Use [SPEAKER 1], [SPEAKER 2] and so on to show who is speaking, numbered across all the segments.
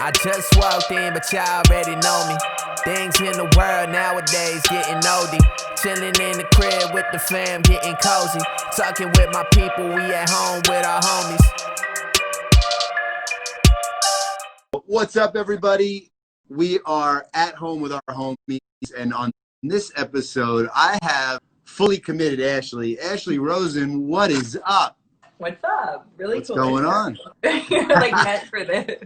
[SPEAKER 1] I just walked in, but y'all already know me. Things in the world nowadays getting oldie. Chilling in the crib with the fam, getting cozy. Talking with my people, we at home with our homies.
[SPEAKER 2] What's up, everybody? We are at home with our homies, and on this episode, I have fully committed Ashley. Ashley Rosen, what is up?
[SPEAKER 3] What's up? Really
[SPEAKER 2] What's
[SPEAKER 3] cool.
[SPEAKER 2] going on?
[SPEAKER 3] You're like meant for this.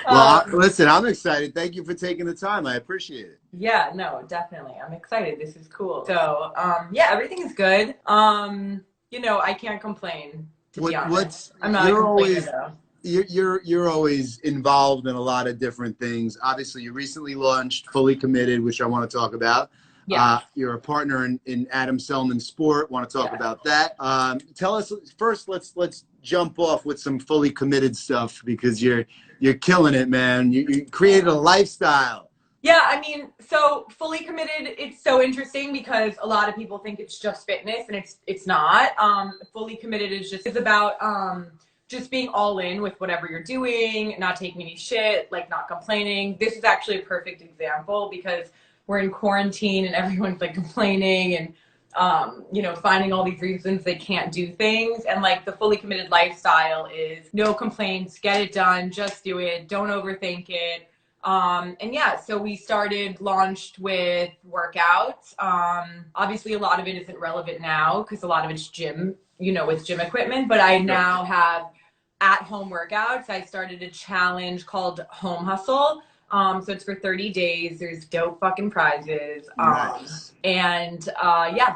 [SPEAKER 2] Well, listen, I'm excited. Thank you for taking the time. I appreciate it.
[SPEAKER 3] Yeah, no, definitely. I'm excited. This is cool. So, yeah, everything is good. I can't complain, to be honest. I'm not a complainer, though.
[SPEAKER 2] You're always involved in a lot of different things. Obviously, you recently launched Fully Committed, which I want to talk about.
[SPEAKER 3] Yeah.
[SPEAKER 2] You're a partner in Adam Selman's sport. Want to talk about that. Tell us first. Let's jump off with some Fully Committed stuff because you're killing it, man. You created a lifestyle.
[SPEAKER 3] Yeah, I mean, so Fully Committed, it's so interesting because a lot of people think it's just fitness, and it's not. Fully Committed is about just being all in with whatever you're doing, not taking any shit, like not complaining. This is actually a perfect example because we're in quarantine and everyone's like complaining and finding all these reasons they can't do things. And like the Fully Committed lifestyle is no complaints, get it done, just do it, don't overthink it. So we launched with workouts. Obviously a lot of it isn't relevant now because a lot of it's gym, with gym equipment, but I now have at-home workouts. I started a challenge called Home Hustle. So it's for 30 days. There's dope fucking prizes.
[SPEAKER 2] Nice.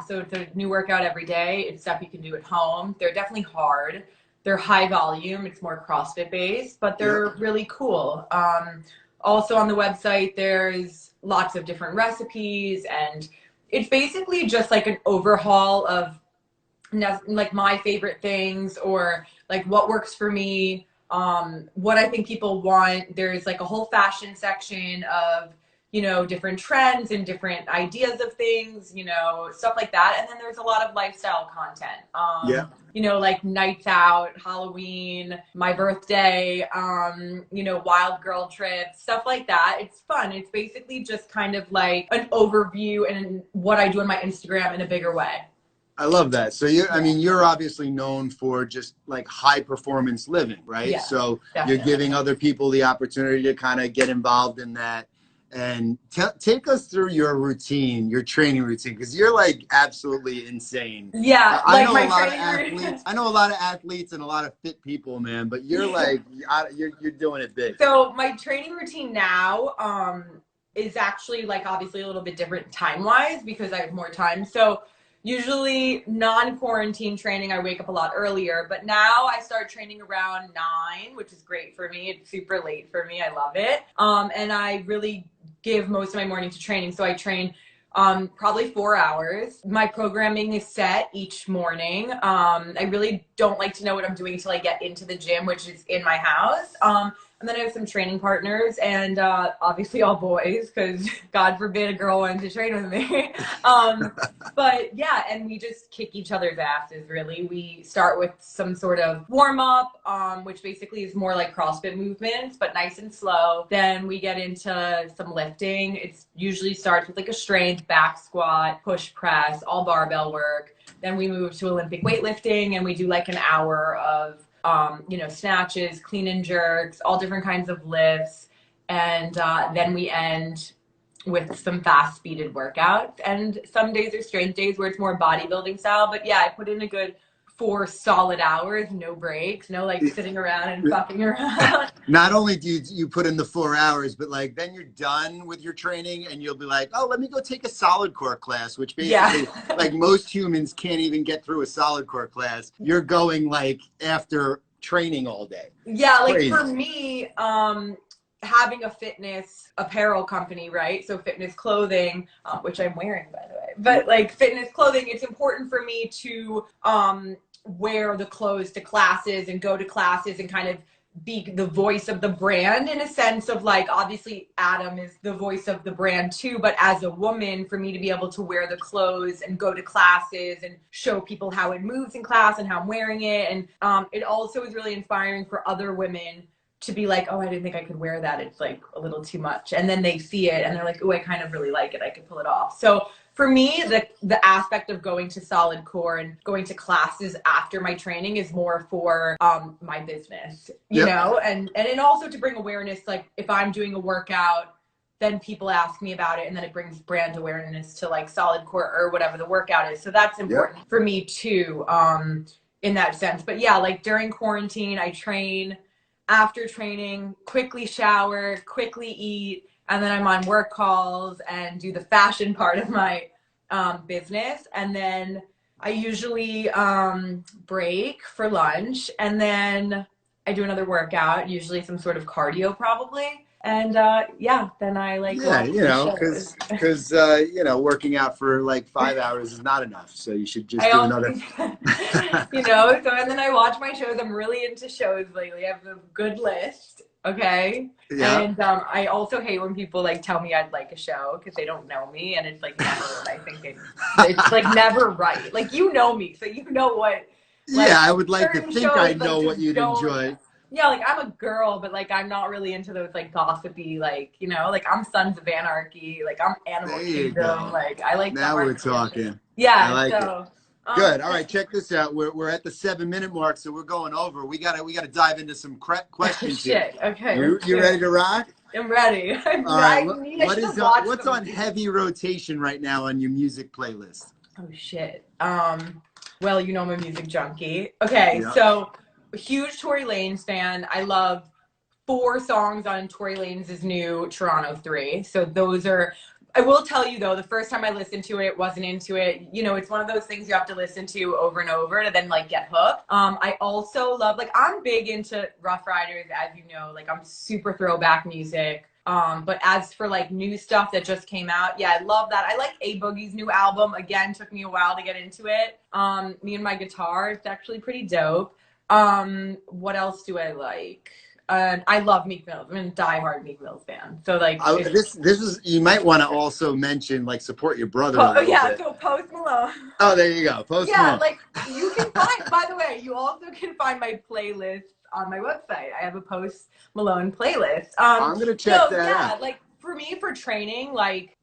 [SPEAKER 3] So it's a new workout every day. It's stuff you can do at home. They're definitely hard. They're high volume. It's more CrossFit based, but they're really cool. Also on the website, there's lots of different recipes, and it's basically just like an overhaul of like my favorite things or like what works for me. What I think people want. There's like a whole fashion section of, different trends and different ideas of things, stuff like that. And then there's a lot of lifestyle content. Like nights out, Halloween, my birthday, wild girl trips, stuff like that. It's fun. It's basically just kind of like an overview and what I do on my Instagram in a bigger way.
[SPEAKER 2] I love that. So you're obviously known for just like high performance living, right?
[SPEAKER 3] Yeah,
[SPEAKER 2] so
[SPEAKER 3] definitely.
[SPEAKER 2] You're giving other people the opportunity to kind of get involved in that. And take us through your routine, your training routine, because you're like absolutely insane.
[SPEAKER 3] Yeah,
[SPEAKER 2] I know
[SPEAKER 3] my
[SPEAKER 2] a lot of
[SPEAKER 3] training
[SPEAKER 2] athletes. I know a lot of athletes and a lot of fit people, man. But you're like you're doing it big.
[SPEAKER 3] So my training routine now is actually like obviously a little bit different time wise because I have more time. So usually non-quarantine training, I wake up a lot earlier, but now I start training around 9, which is great for me. It's super late for me. I love it. And I really give most of my morning to training. So I train probably 4 hours. My programming is set each morning. I really don't like to know what I'm doing until I get into the gym, which is in my house. And then I have some training partners and obviously all boys because God forbid a girl wanted to train with me. But yeah, and we just kick each other's asses, really. We start with some sort of warm-up, which basically is more like CrossFit movements, but nice and slow. Then we get into some lifting. It usually starts with like a strength, back squat, push press, all barbell work. Then we move to Olympic weightlifting and we do like an hour of snatches, clean and jerks, all different kinds of lifts. And then we end with some fast-speeded workouts. And some days are strength days where it's more bodybuilding style. But yeah, I put in a good 4 solid hours, no breaks, no like sitting around and fucking around.
[SPEAKER 2] Not only do you put in the 4 hours, but like then you're done with your training and you'll be like, oh, let me go take a solid core class, which basically like most humans can't even get through a solid core class. You're going like after training all day.
[SPEAKER 3] Yeah, like for me, having a fitness apparel company, right? So fitness clothing, which I'm wearing by the way, but like fitness clothing, it's important for me to wear the clothes to classes and go to classes and kind of be the voice of the brand in a sense of like, obviously Adam is the voice of the brand too, but as a woman, for me to be able to wear the clothes and go to classes and show people how it moves in class and how I'm wearing it. And it also is really inspiring for other women to be like, oh, I didn't think I could wear that. It's like a little too much. And then they see it and they're like, oh, I kind of really like it. I could pull it off. So for me, the aspect of going to solid core and going to classes after my training is more for my business, you know, and it also to bring awareness. Like if I'm doing a workout, then people ask me about it, and then it brings brand awareness to like solid core or whatever the workout is. So that's important for me too, in that sense. But yeah, like during quarantine, I train. After training, quickly shower, quickly eat, and then I'm on work calls and do the fashion part of my business. And then I usually break for lunch, and then I do another workout, usually some sort of cardio probably. And then I like
[SPEAKER 2] you know, because you know, working out for like 5 hours is not enough, so you should just do another.
[SPEAKER 3] You know, so and then I watch my shows. I'm really into shows lately. I have a good list. Okay. Yeah. And I also hate when people like tell me I'd like a show because they don't know me, and it's like never what I think it's like never right. Like you know me, so you know what. Like,
[SPEAKER 2] yeah, I would like to think I know what you'd enjoy.
[SPEAKER 3] Yeah, like I'm a girl, but like I'm not really into those like gossipy, like, you know, like I'm Sons of Anarchy, like I'm Animal Kingdom, like I like.
[SPEAKER 2] Now we're talking.
[SPEAKER 3] Yeah,
[SPEAKER 2] I like it. Good. All right, check this out. We're at the 7-minute mark, so we're going over. We gotta dive into some questions here.
[SPEAKER 3] Okay.
[SPEAKER 2] You ready to rock?
[SPEAKER 3] I'm ready.
[SPEAKER 2] All right. What's on heavy rotation right now on your music playlist?
[SPEAKER 3] Oh shit. Well, you know I'm a music junkie. Okay, so huge Tory Lanez fan. I love 4 songs on Tory Lanez's new Toronto 3. So those are, I will tell you though, the first time I listened to it, wasn't into it. You know, it's one of those things you have to listen to over and over to then like get hooked. I also love, like I'm big into Rough Riders, as you know, like I'm super throwback music. But as for like new stuff that just came out, yeah, I love that. I like A Boogie's new album. Again, took me a while to get into it. Me and My Guitar, it's actually pretty dope. What else do I like? I love Meek Mill. I'm a diehard Meek Mill fan. So like
[SPEAKER 2] this is, you might want to also mention like support your brother.
[SPEAKER 3] So Post Malone.
[SPEAKER 2] Oh, there you go. Post Malone.
[SPEAKER 3] Like you can find, by the way, you also can find my playlist on my website. I have a Post Malone playlist.
[SPEAKER 2] I'm gonna check that out.
[SPEAKER 3] Like for me, for training, like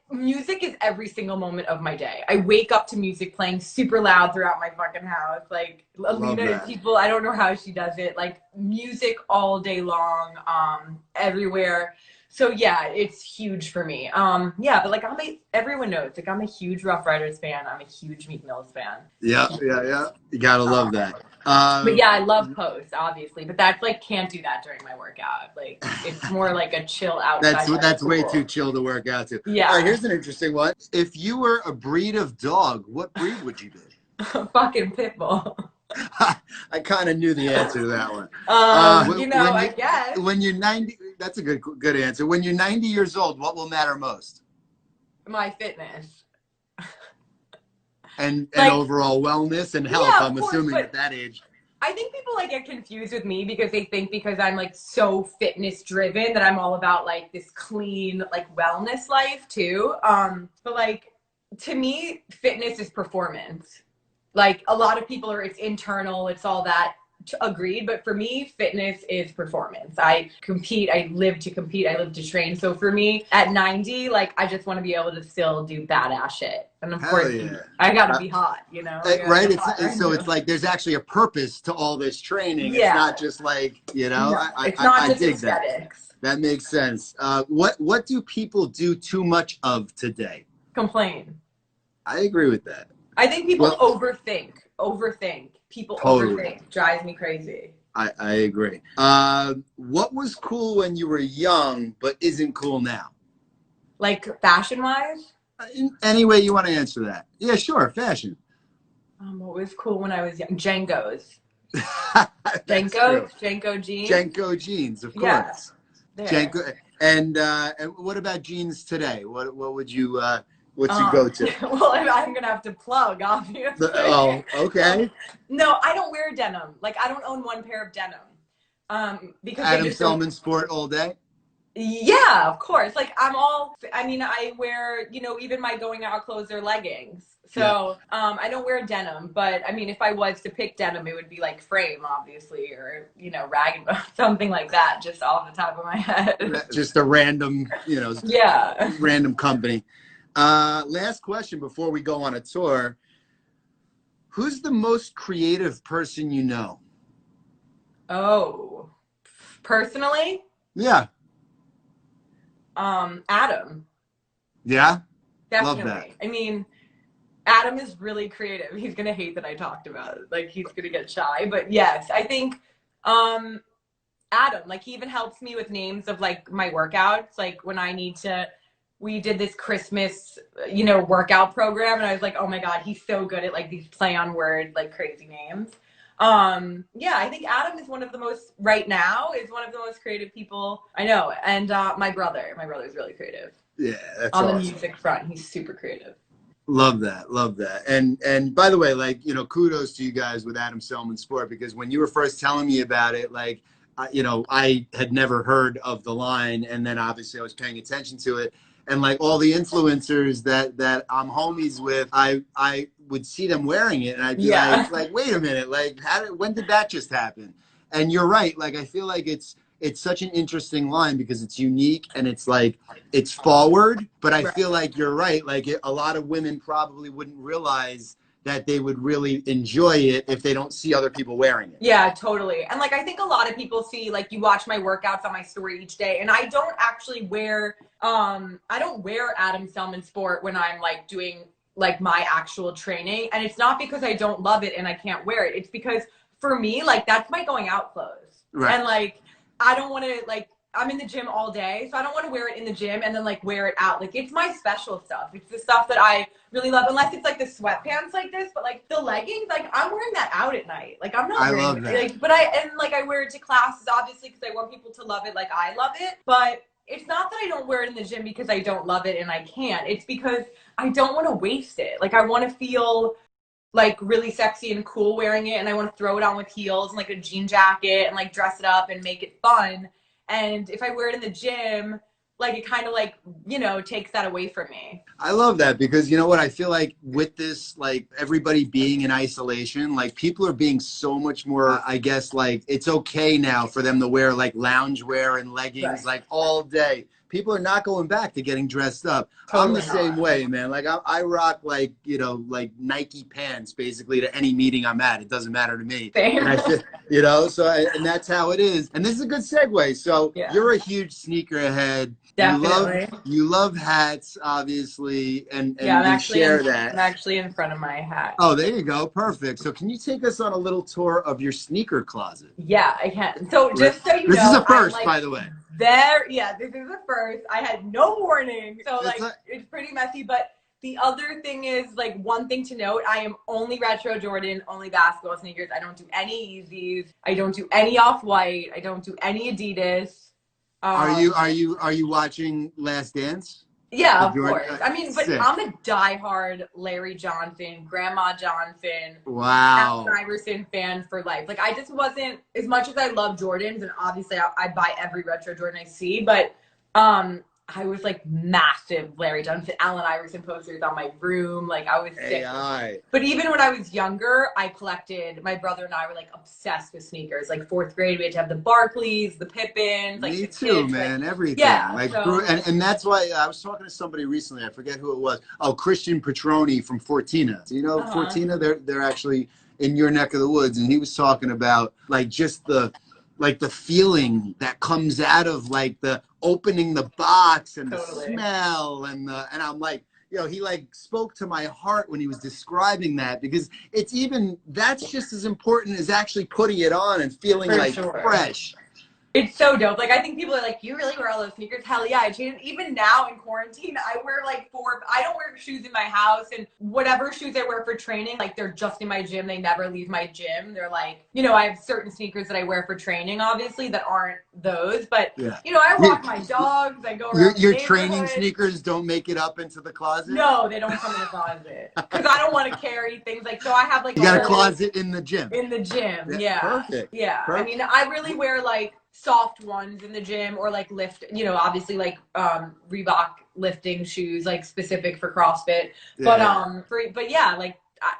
[SPEAKER 3] music is every single moment of my day. I wake up to music playing super loud throughout my fucking house. Like Alina, people, I don't know how she does it. Like music all day long, everywhere. So yeah, it's huge for me. But like everyone knows, like I'm a huge Rough Riders fan. I'm a huge Meek Mill's fan.
[SPEAKER 2] Yeah. You gotta love that.
[SPEAKER 3] But yeah, I love Post, obviously. But that's like, can't do that during my workout. Like it's more like a chill outside.
[SPEAKER 2] That's way too chill to work out to.
[SPEAKER 3] Yeah.
[SPEAKER 2] All right, here's an interesting one. If you were a breed of dog, what breed would you be?
[SPEAKER 3] Fucking Pitbull.
[SPEAKER 2] I kind of knew the answer to that one.
[SPEAKER 3] I guess.
[SPEAKER 2] When you're 90, that's a good answer. When you're 90 years old, what will matter most?
[SPEAKER 3] My fitness.
[SPEAKER 2] And overall wellness and health, I'm assuming at that age.
[SPEAKER 3] I think people like get confused with me because they think because I'm like so fitness driven that I'm all about like this clean, like wellness life too. But like to me, fitness is performance. Like a lot of people it's internal, it's all that. Agreed, but for me, fitness is performance. I compete, I live to compete, I live to train. So for me, at 90, like I just want to be able to still do badass shit. And of course, I gotta be hot, you know?
[SPEAKER 2] Right? It's like there's actually a purpose to all this training.
[SPEAKER 3] Yeah.
[SPEAKER 2] It's not just like, you know,
[SPEAKER 3] it's not just
[SPEAKER 2] dig
[SPEAKER 3] aesthetics.
[SPEAKER 2] That makes sense. What do people do too much of today?
[SPEAKER 3] Complain.
[SPEAKER 2] I agree with that.
[SPEAKER 3] I think people overthink. People overthink. Drives me crazy.
[SPEAKER 2] I agree. What was cool when you were young but isn't cool now?
[SPEAKER 3] Like fashion-wise?
[SPEAKER 2] In any way you want to answer that. Yeah, sure. Fashion.
[SPEAKER 3] What was cool when I was young? Jenkos. Jenko jeans.
[SPEAKER 2] Jenko jeans, of course.
[SPEAKER 3] Yeah,
[SPEAKER 2] Jenko. And what about jeans today? What would you what's your go-to?
[SPEAKER 3] Well, I'm gonna have to plug, obviously.
[SPEAKER 2] Oh, okay.
[SPEAKER 3] No, I don't wear denim. Like I don't own one pair of denim. Because
[SPEAKER 2] Adam Selman sport all day.
[SPEAKER 3] Yeah, of course. Like I mean, I wear, even my going out clothes are leggings. So, I don't wear denim, but I mean, if I was to pick denim, it would be like frame, obviously, or, rag and bone, something like that, just off the top of my head.
[SPEAKER 2] Just a random,
[SPEAKER 3] Yeah.
[SPEAKER 2] random company. Last question before we go on a tour. Who's the most creative person you know?
[SPEAKER 3] Oh, personally?
[SPEAKER 2] Yeah.
[SPEAKER 3] Adam.
[SPEAKER 2] Yeah?
[SPEAKER 3] Definitely.
[SPEAKER 2] Love that.
[SPEAKER 3] I mean, Adam is really creative. He's gonna hate that I talked about it. Like he's gonna get shy. But yes, I think Adam, like he even helps me with names of like my workouts. Like when I need to we did this Christmas, workout program and I was like, oh my God, he's so good at like these play on word, like crazy names. Yeah, I think Adam is one of the most creative people I know. And my brother's really creative.
[SPEAKER 2] Yeah, that's
[SPEAKER 3] on
[SPEAKER 2] awesome.
[SPEAKER 3] The music front. He's super creative.
[SPEAKER 2] Love that. And by the way, like, kudos to you guys with Adam Selman Sport, because when you were first telling me about it, like, I had never heard of the line, and then obviously I was paying attention to it, and like all the influencers that I'm homies with, I would see them wearing it, and I'd be like, wait a minute, like, when did that just happen? And you're right, like, I feel like it's such an interesting line because it's unique and it's like, it's forward, but I feel like you're right. Like a lot of women probably wouldn't realize that they would really enjoy it if they don't see other people wearing it.
[SPEAKER 3] Yeah, totally. And like, I think a lot of people see, like, you watch my workouts on my story each day, and I don't actually wear, I don't wear Adam Selman Sport when I'm like doing like my actual training. And it's not because I don't love it and I can't wear it. It's because for me, like, that's my going out clothes. Right. And like, I don't want to, like, I'm in the gym all day, so I don't want to wear it in the gym and then like wear it out. Like, it's my special stuff. It's the stuff that I really love, unless it's like the sweatpants like this, but like the leggings, like I'm wearing that out at night. Like I'm not wearing it. Like, but I wear it to classes obviously because I want people to love it like I love it. But it's not that I don't wear it in the gym because I don't love it and I can't. It's because I don't want to waste it. Like I want to feel like really sexy and cool wearing it, and I want to throw it on with heels and like a jean jacket and like dress it up and make it fun. And if I wear it in the gym, like it kind of like, takes that away from me.
[SPEAKER 2] I love that because you know what? I feel like with this, like everybody being in isolation, like people are being so much more, I guess, like it's okay now for them to wear like loungewear and leggings like all day. People are not going back to getting dressed up. Totally. I'm the same way, man. Like I rock like, like Nike pants basically to any meeting I'm at. It doesn't matter to me.
[SPEAKER 3] Same.
[SPEAKER 2] And and that's how it is. And this is a good segue. So you're a huge sneakerhead.
[SPEAKER 3] Definitely.
[SPEAKER 2] You love hats, obviously, and
[SPEAKER 3] share
[SPEAKER 2] that.
[SPEAKER 3] I'm actually in front of my hat.
[SPEAKER 2] Oh, there you go. Perfect. So can you take us on a little tour of your sneaker closet?
[SPEAKER 3] Yeah, I can. So just so you know.
[SPEAKER 2] This is a first, by the way.
[SPEAKER 3] This is a first. I had no warning. So it's pretty messy, but the other thing is, like, one thing to note, I am only retro Jordan, only basketball sneakers. I don't do any Yeezys. I don't do any Off-White. I don't do any Adidas.
[SPEAKER 2] Are you watching Last Dance?
[SPEAKER 3] Yeah, of course. I mean, but sick. I'm a diehard Larry Johnson, Grandma Johnson, Allen Iverson fan for life. Like, I just wasn't, as much as I love Jordans, and obviously I buy every retro Jordan I see, but I was like massive Larry Johnson, Allen Iverson posters on my room. Like I was sick. But even when I was younger, I collected, my brother and I were like obsessed with sneakers. Like fourth grade, we had to have the Barclays, the Pippins. Like
[SPEAKER 2] me too, man. Like, everything. Yeah. Like, so, and that's why I was talking to somebody recently. I forget who it was. Oh, Christian Petroni from Fortina. So, Fortina, they're actually in your neck of the woods. And he was talking about like just the feeling that comes out of like the opening the box and the smell and I'm like, he like spoke to my heart when he was describing that, because it's that's just as important as actually putting it on and feeling fresh.
[SPEAKER 3] It's so dope. Like, I think people are like, you really wear all those sneakers? Hell yeah, I changed. Even now in quarantine, I wear like I don't wear shoes in my house, and whatever shoes I wear for training, like they're just in my gym. They never leave my gym. They're like, I have certain sneakers that I wear for training, obviously, that aren't those. But, I walk my dogs. I go around
[SPEAKER 2] your training sneakers don't make it up into the closet?
[SPEAKER 3] No, they don't come in the closet. Because I don't want to carry things like, so I have like.
[SPEAKER 2] You got a closet in the gym.
[SPEAKER 3] In the gym, yeah.
[SPEAKER 2] Perfect.
[SPEAKER 3] Yeah.
[SPEAKER 2] Perfect.
[SPEAKER 3] I mean, I really wear like, soft ones in the gym, or like lift, you know, obviously like Reebok lifting shoes, like specific for CrossFit.
[SPEAKER 2] Yeah.
[SPEAKER 3] But yeah, like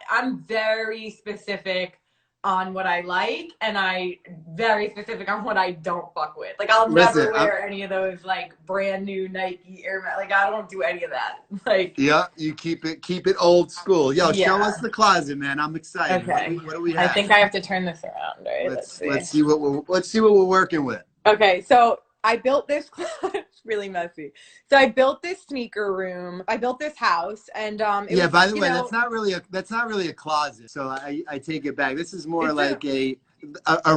[SPEAKER 3] I'm very specific on what I like, and I very specific on what I don't fuck with. Like I'll never wear any of those like brand new Nike Air Max. Like I don't do any of that. Like
[SPEAKER 2] yeah, you keep it old school. Yo, show us the closet, man. I'm excited.
[SPEAKER 3] Okay.
[SPEAKER 2] What do we have?
[SPEAKER 3] I think I have to turn this around, right?
[SPEAKER 2] Let's see what we're working with.
[SPEAKER 3] Okay, so I built this. It's really messy. So I built this sneaker room. I built this house, and
[SPEAKER 2] yeah. By the way, that's not really a closet. So I take it back. This is more like a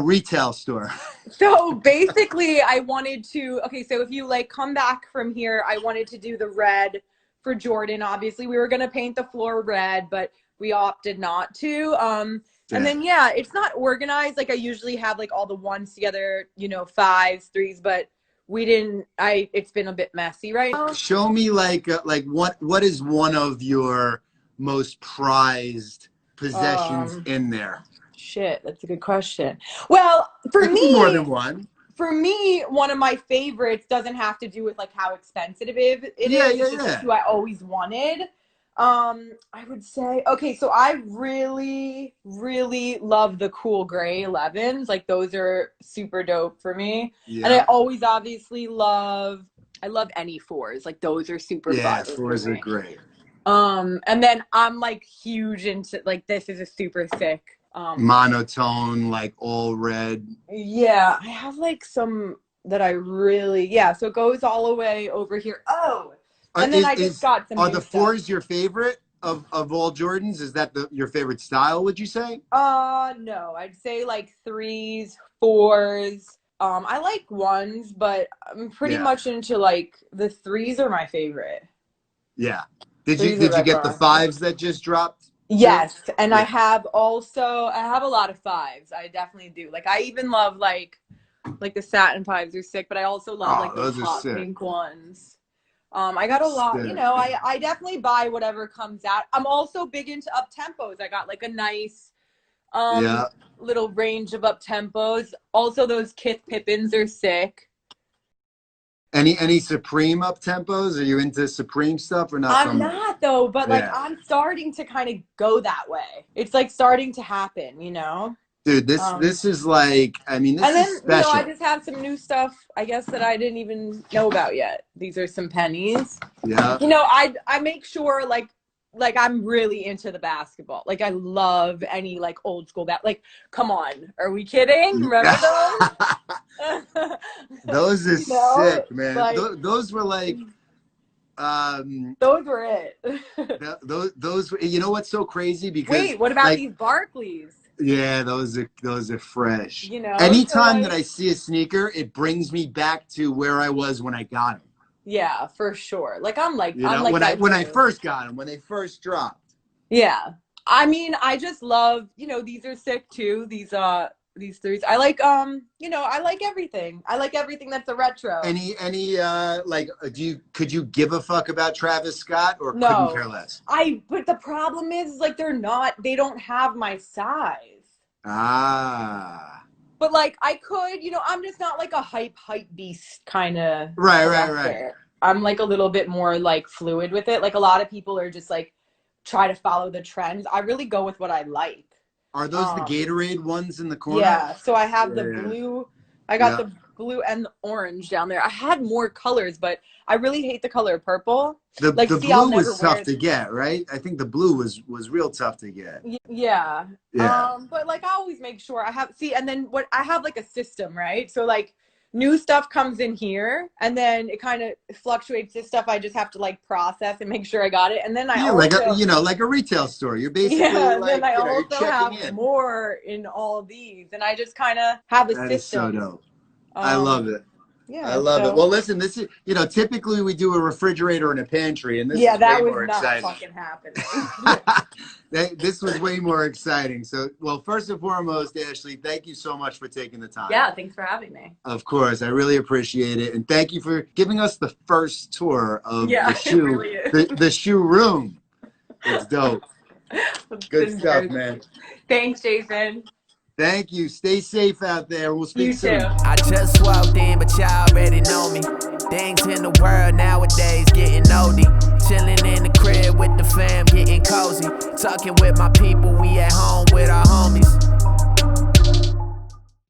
[SPEAKER 2] retail store.
[SPEAKER 3] So basically, I wanted to. Okay, so if you like come back from here, I wanted to do the red for Jordan. Obviously, we were gonna paint the floor red, but we opted not to. And then, yeah, it's not organized. Like I usually have like all the ones together, you know, 5s, 3s, but we didn't, it's been a bit messy right now.
[SPEAKER 2] Show me like what is one of your most prized possessions in there?
[SPEAKER 3] Shit, that's a good question. Well, for me,
[SPEAKER 2] more than one.
[SPEAKER 3] For me, one of my favorites doesn't have to do with like how expensive it is. It's just who I always wanted. I would say, okay, so I really, really love the cool gray 11s. Like those are super dope for me. Yeah. And I always obviously I love any 4s. Like those are super fun.
[SPEAKER 2] Yeah, 4s are great.
[SPEAKER 3] And then I'm like huge into like, this is a super thick,
[SPEAKER 2] monotone, like all red.
[SPEAKER 3] Yeah, I have like some that I really, so it goes all the way over here. Oh, and then I just got some.
[SPEAKER 2] Are the 4s your favorite of all Jordans? Is that your favorite style, would you say?
[SPEAKER 3] No, I'd say like 3s, 4s. I like 1s, but I'm pretty much into like the 3s are my favorite.
[SPEAKER 2] Yeah. Did you get the 5s that just dropped?
[SPEAKER 3] Yes, and I have a lot of 5s. I definitely do. Like I even love like the satin 5s are sick, but I also love like those hot pink ones. I got a lot, you know, I definitely buy whatever comes out. I'm also big into up tempos. I got like a nice little range of up tempos. Also those Kith Pippins are sick.
[SPEAKER 2] Any Supreme up tempos? Are you into Supreme stuff or not?
[SPEAKER 3] I'm not though, but like I'm starting to kind of go that way. It's like starting to happen, you know?
[SPEAKER 2] Dude, this is like, I mean, this is special.
[SPEAKER 3] You know, I just have some new stuff, I guess, that I didn't even know about yet. These are some pennies.
[SPEAKER 2] Yeah.
[SPEAKER 3] You know, I make sure like I'm really into the basketball. Like I love any like old school like, come on, are we kidding? Remember those?
[SPEAKER 2] Those are sick, man. Like, those were like
[SPEAKER 3] those were it.
[SPEAKER 2] those you know what's so crazy? Because
[SPEAKER 3] wait, what about these Barclays?
[SPEAKER 2] Yeah, those are fresh.
[SPEAKER 3] You know,
[SPEAKER 2] anytime that I see a sneaker, it brings me back to where I was when I got them.
[SPEAKER 3] Yeah, for sure. Like I'm like,
[SPEAKER 2] you know, when I first got them, when they first dropped.
[SPEAKER 3] Yeah, I mean, I just love, you know, these are sick too. These 3s. I like you know, I like everything. I like everything that's a retro.
[SPEAKER 2] Any like could you give a fuck about Travis Scott or couldn't care less?
[SPEAKER 3] But the problem is like they don't have my size. But like I could, you know, I'm just not like a hype beast kind of.
[SPEAKER 2] Right.
[SPEAKER 3] I'm like a little bit more like fluid with it. Like a lot of people are just like try to follow the trends. I really go with what I like.
[SPEAKER 2] Are those the Gatorade ones in the corner?
[SPEAKER 3] Yeah. So I have the blue. I got the blue and the orange down there. I had more colors, but I really hate the color purple.
[SPEAKER 2] The blue was tough to get, right? I think the blue was real tough to get.
[SPEAKER 3] Yeah. But like I always make sure I have and then what I have like a system, right? So like new stuff comes in here and then it kind of fluctuates. This stuff I just have to like process and make sure I got it. And then I also,
[SPEAKER 2] like a retail store. You're basically
[SPEAKER 3] and then I also have more in all of these, and I just kind of have a system.
[SPEAKER 2] That is so dope. I love it.
[SPEAKER 3] Yeah,
[SPEAKER 2] I love it. Well, listen, this is, you know, typically we do a refrigerator and a pantry, and this is way more exciting.
[SPEAKER 3] Fucking happening.
[SPEAKER 2] This was way more exciting. So, well, first and foremost, Ashley, thank you so much for taking the time.
[SPEAKER 3] Yeah, thanks for having me.
[SPEAKER 2] Of course, I really appreciate it, and thank you for giving us the first tour of the shoe, really the shoe room. It's dope. Good stuff, man.
[SPEAKER 3] Thanks, Jason.
[SPEAKER 2] Thank you. Stay safe out there. We'll speak soon.
[SPEAKER 3] Too.
[SPEAKER 1] I just walked in, but y'all already know me. Things in the world nowadays getting oldie. Chilling in the crib with the fam, getting cozy. Talking with my people, we at home with our homies.